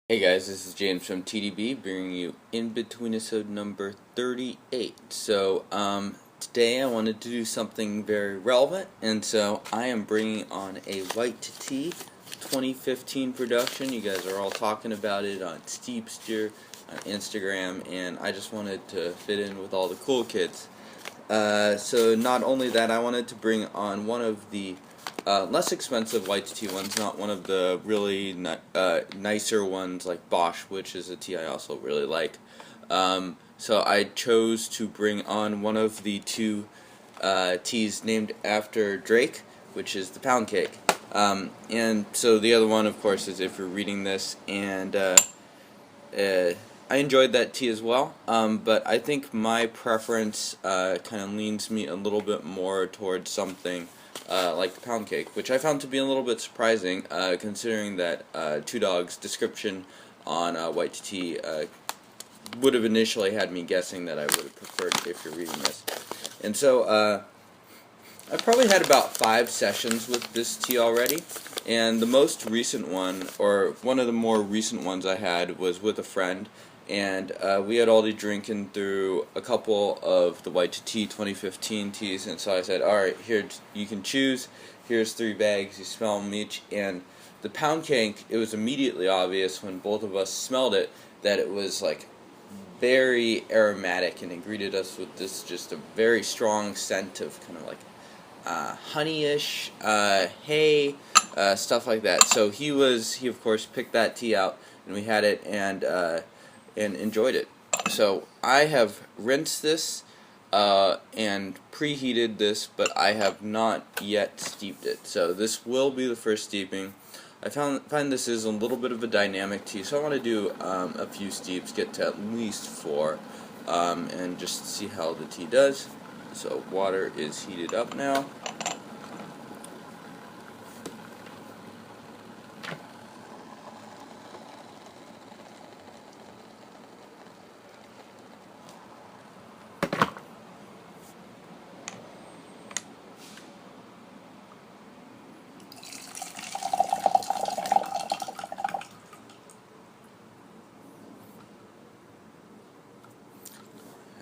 Hey guys, this is James from TeaDB bringing you InBetweenIsode number 38. Today I wanted to do something very relevant, and so I am bringing on a White2Tea 2015 production. You guys are all talking about it on Steepster, on Instagram, and I just wanted to fit in with all the cool kids. So not only that, I wanted to bring on one of the less expensive White2Tea ones, not one of the really nicer ones like Bosch, which is a tea I also really like. So I chose to bring on one of the two teas named after Drake, which is the Poundcake. And so the other one, of course, is If You're Reading This, and I enjoyed that tea as well, but I think my preference kind of leans me a little bit more towards something like the Poundcake, which I found to be a little bit surprising, considering that Two Dog's description on White2Tea would have initially had me guessing that I would have preferred If You're Reading This. And so I've probably had about 5 sessions with this tea already, and the most recent one, or one of the more recent ones I had, was with a friend, and we had already drinking through a couple of the White2Tea 2015 teas, and so I said, alright, here, you can choose, here's 3 bags, you smell them each, and the Poundcake, it was immediately obvious when both of us smelled it that it was like very aromatic, and it greeted us with this just a very strong scent of kind of like honey-ish, hay, stuff like that. So he of course picked that tea out, and we had it and enjoyed it. So I have rinsed this and preheated this, but I have not yet steeped it. So this will be the first steeping. I find this is a little bit of a dynamic tea, so I want to do a few steeps, get to at least 4, and just see how the tea does. So water is heated up now.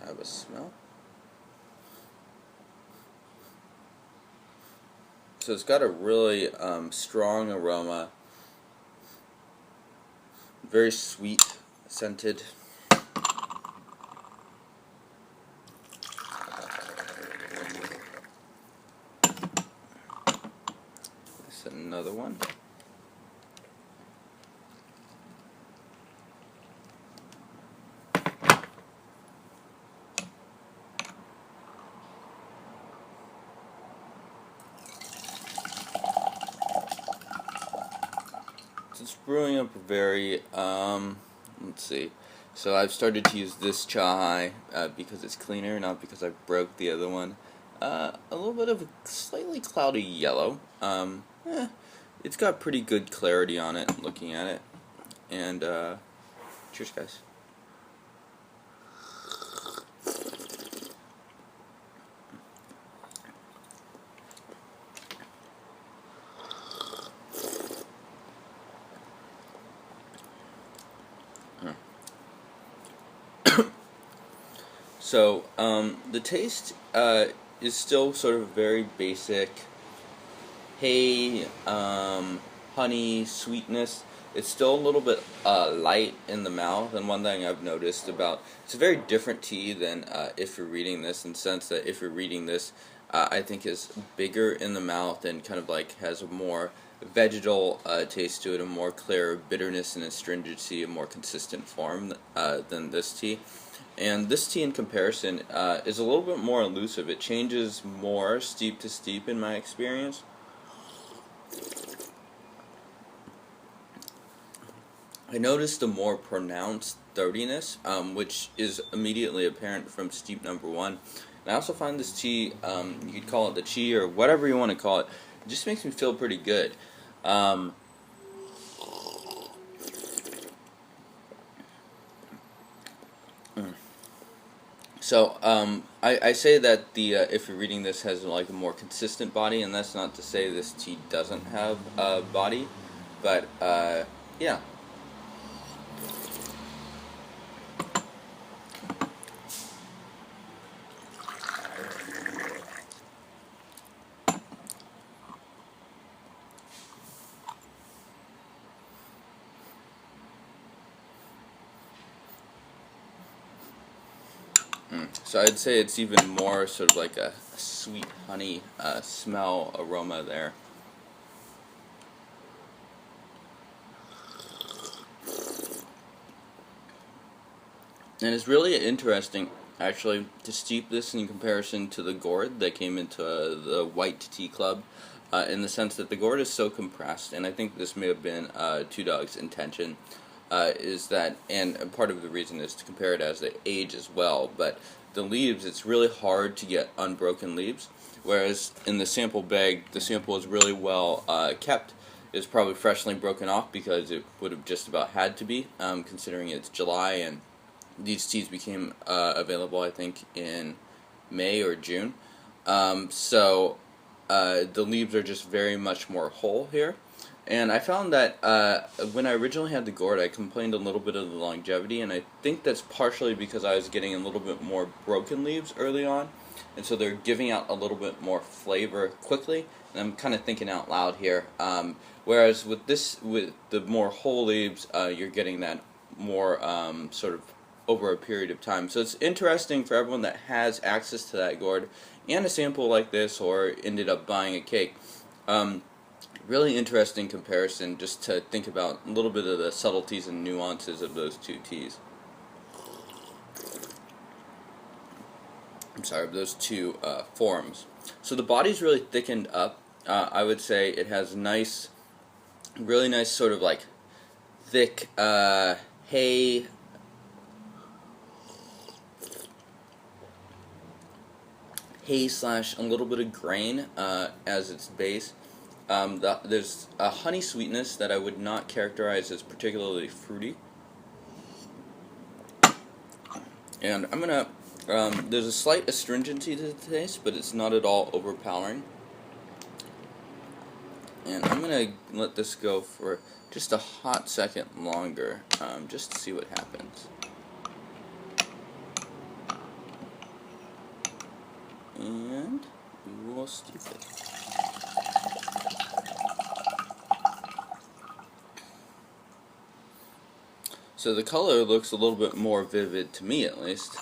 Have a smell. So it's got a really strong aroma, very sweet, scented. This is another one. It's brewing up very, let's see, so I've started to use this chai because it's cleaner, not because I broke the other one. A little bit of a slightly cloudy yellow. It's got pretty good clarity on it, looking at it. And, cheers guys. So, the taste is still sort of very basic hay, honey, sweetness. It's still a little bit light in the mouth, and one thing I've noticed about it's a very different tea than If You're Reading This, in the sense that If You're Reading This, I think is bigger in the mouth and kind of like has a more vegetal taste to it, a more clear bitterness and astringency, a more consistent form than this tea. And this tea in comparison is a little bit more elusive. It changes more steep to steep in my experience. I noticed a more pronounced throatiness, which is immediately apparent from steep number 1. And I also find this tea, you could call it the chi or whatever you want to call it, it just makes me feel pretty good. So, I say that the If You're Reading This has like a more consistent body, and that's not to say this tea doesn't have a body, but yeah. So I'd say it's even more sort of like a sweet honey smell aroma there. And it's really interesting, actually, to steep this in comparison to the gourd that came into the White2Tea club, in the sense that the gourd is so compressed, and I think this may have been Two Dog's intention, is that, and part of the reason is to compare it as they age as well, but the leaves, it's really hard to get unbroken leaves, whereas in the sample bag, the sample is really well kept. It's probably freshly broken off because it would have just about had to be, considering it's July, and these teas became available, I think, in May or June. So the leaves are just very much more whole here. And I found that when I originally had the gourd, I complained a little bit of the longevity, and I think that's partially because I was getting a little bit more broken leaves early on, and so they're giving out a little bit more flavor quickly, and I'm kind of thinking out loud here. Whereas with the more whole leaves, you're getting that more sort of over a period of time. So it's interesting for everyone that has access to that gourd and a sample like this, or ended up buying a cake. Really interesting comparison, just to think about a little bit of the subtleties and nuances of those two teas. I'm sorry, of those two forms. So the body's really thickened up. I would say it has nice, really nice sort of like thick hay slash a little bit of grain as its base. There's a honey sweetness that I would not characterize as particularly fruity. And I'm gonna, there's a slight astringency to the taste, but it's not at all overpowering. And I'm gonna let this go for just a hot second longer, just to see what happens. And we will steep it. So the color looks a little bit more vivid to me, at least.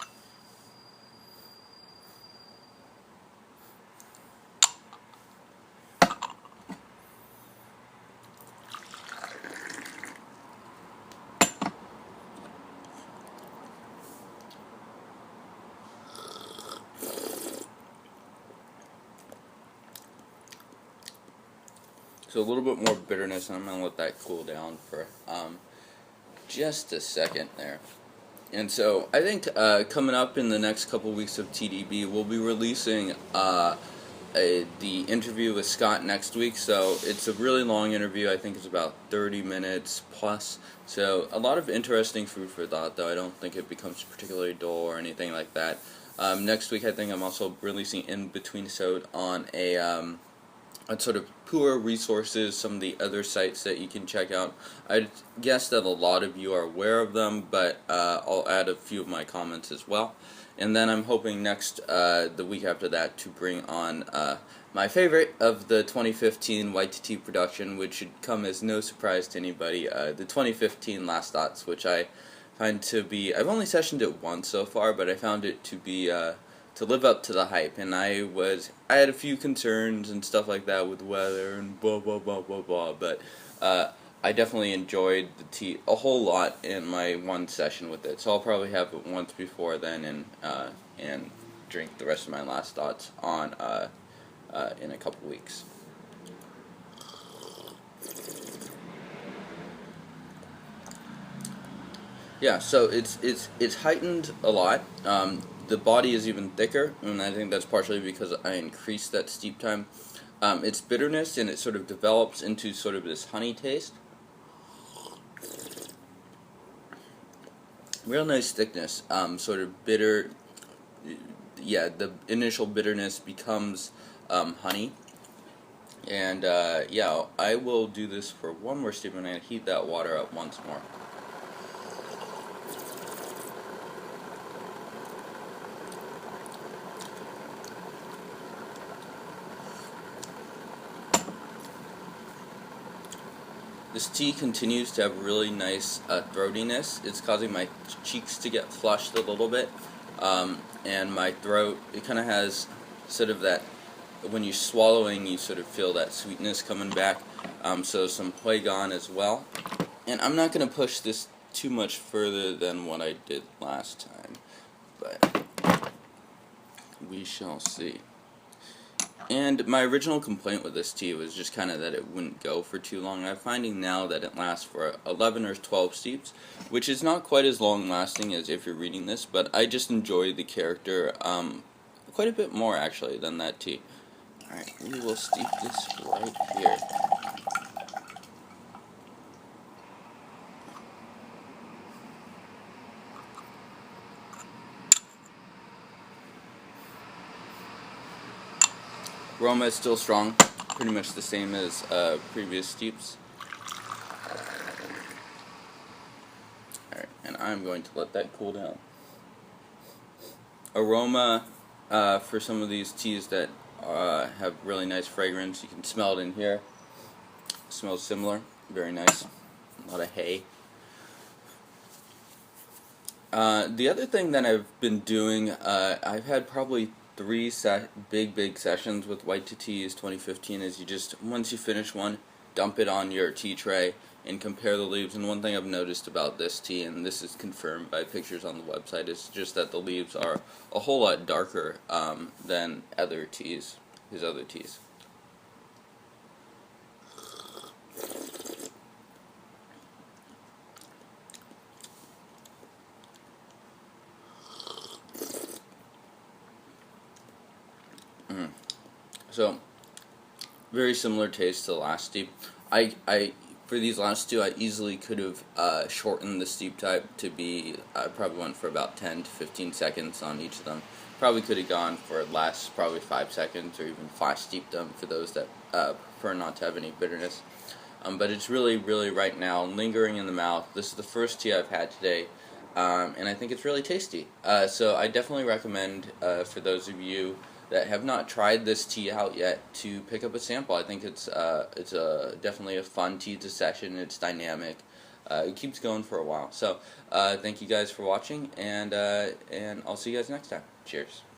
So a little bit more bitterness, and I'm going to let that cool down for just a second there. And so I think coming up in the next couple weeks of TeaDB, we'll be releasing the interview with Scott next week. So it's a really long interview. I think it's about 30 minutes plus. So a lot of interesting food for thought, though. I don't think it becomes particularly dull or anything like that. Next week, I think I'm also releasing InBetweenIsode on a sort of Pu'erh resources, some of the other sites that you can check out. I guess that a lot of you are aware of them, but I'll add a few of my comments as well. And then I'm hoping the week after that, to bring on my favorite of the 2015 White2Tea production, which should come as no surprise to anybody, the 2015 Last Thoughts, which I find to be, I've only sessioned it once so far, but I found it to be to live up to the hype, and I had a few concerns and stuff like that with weather and blah blah blah blah blah, but I definitely enjoyed the tea a whole lot in my one session with it, so I'll probably have it once before then and drink the rest of my Last Thoughts on in a couple weeks. Yeah, so it's heightened a lot. The body is even thicker, and I think that's partially because I increased that steep time. It's bitterness, and it sort of develops into sort of this honey taste. Real nice thickness, sort of bitter. Yeah, the initial bitterness becomes honey. And yeah, I will do this for one more steep, and I'm going to heat that water up once more. This tea continues to have really nice throatiness. It's causing my cheeks to get flushed a little bit. and my throat, it kind of has sort of that, when you're swallowing, you sort of feel that sweetness coming back. So some Huigan as well. And I'm not going to push this too much further than what I did last time, but we shall see. And my original complaint with this tea was just kind of that it wouldn't go for too long. I'm finding now that it lasts for 11 or 12 steeps, which is not quite as long lasting as if you're reading this, but I just enjoy the character quite a bit more actually than that tea. Alright, we will steep this right here. Aroma is still strong, pretty much the same as previous steeps. Alright, and I'm going to let that cool down. Aroma for some of these teas that have really nice fragrance, you can smell it in here. It smells similar, very nice. A lot of hay. The other thing that I've been doing, I've had probably 3 big sessions with White2Tea's 2015 is you just, once you finish one, dump it on your tea tray and compare the leaves. And one thing I've noticed about this tea, and this is confirmed by pictures on the website, is just that the leaves are a whole lot darker than other teas, his other teas. So, very similar taste to the last steep. For these last two, I easily could have shortened the steep type to be, I probably went for about 10 to 15 seconds on each of them. Probably could have gone for less, probably 5 seconds, or even 5 steep them for those that prefer not to have any bitterness. But it's really right now lingering in the mouth. This is the first tea I've had today, and I think it's really tasty. So I definitely recommend for those of you that have not tried this tea out yet to pick up a sample. I think it's definitely a fun tea to session. It's dynamic. It keeps going for a while. So thank you guys for watching, and I'll see you guys next time. Cheers.